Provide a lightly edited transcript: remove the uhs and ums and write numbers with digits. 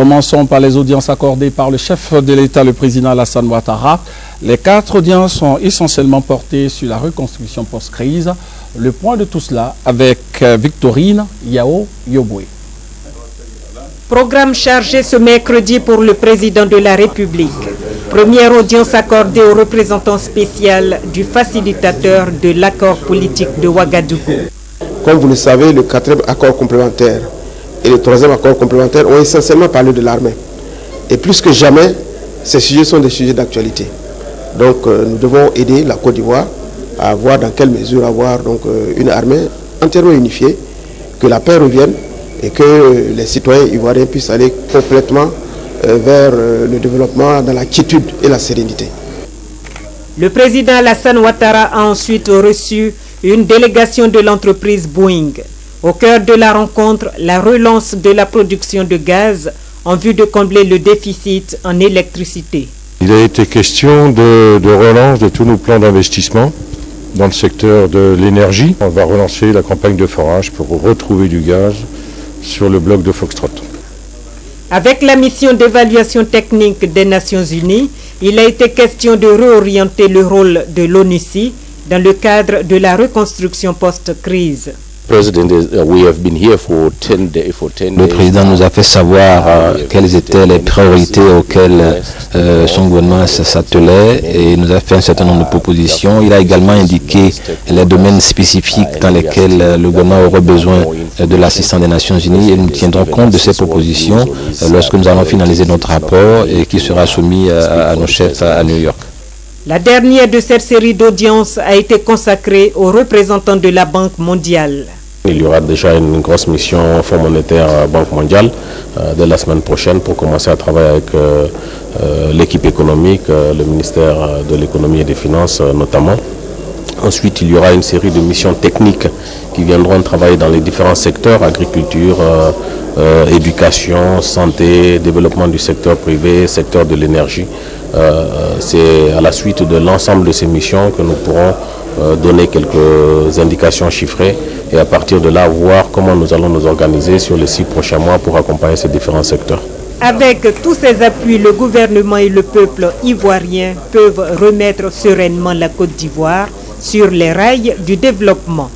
Commençons par les audiences accordées par le chef de l'État, le président Alassane Ouattara. Les 4 audiences sont essentiellement portées sur la reconstruction post-crise. Le point de tout cela avec Victorine Yao Yoboué. Programme chargé ce mercredi pour le président de la République. Première audience accordée au représentant spécial du facilitateur de l'accord politique de Ouagadougou. Comme vous le savez, le 4e accord complémentaire et le 3e accord complémentaire ont essentiellement parlé de l'armée. Et plus que jamais, ces sujets sont des sujets d'actualité. Donc nous devons aider la Côte d'Ivoire à voir dans quelle mesure avoir une armée entièrement unifiée, que la paix revienne et que les citoyens ivoiriens puissent aller complètement vers le développement dans la quiétude et la sérénité. Le président Alassane Ouattara a ensuite reçu une délégation de l'entreprise Boeing. Au cœur de la rencontre, la relance de la production de gaz en vue de combler le déficit en électricité. Il a été question de relance de tous nos plans d'investissement dans le secteur de l'énergie. On va relancer la campagne de forage pour retrouver du gaz sur le bloc de Foxtrot. Avec la mission d'évaluation technique des Nations Unies, il a été question de réorienter le rôle de l'ONUCI dans le cadre de la reconstruction post-crise. Le président nous a fait savoir quelles étaient les priorités auxquelles son gouvernement s'attelait et nous a fait un certain nombre de propositions. Il a également indiqué les domaines spécifiques dans lesquels le gouvernement aurait besoin de l'assistance des Nations Unies et nous tiendrons compte de ces propositions lorsque nous allons finaliser notre rapport et qui sera soumis à nos chefs à New York. La dernière de cette série d'audiences a été consacrée aux représentants de la Banque mondiale. Il y aura déjà une grosse mission Fonds monétaire Banque mondiale dès la semaine prochaine pour commencer à travailler avec l'équipe économique, le ministère de l'économie et des finances notamment. Ensuite, il y aura une série de missions techniques qui viendront travailler dans les différents secteurs, agriculture, éducation, santé, développement du secteur privé, secteur de l'énergie. C'est à la suite de l'ensemble de ces missions que nous pourrons donner quelques indications chiffrées et à partir de là voir comment nous allons nous organiser sur les 6 prochains mois pour accompagner ces différents secteurs. Avec tous ces appuis, le gouvernement et le peuple ivoirien peuvent remettre sereinement la Côte d'Ivoire sur les rails du développement.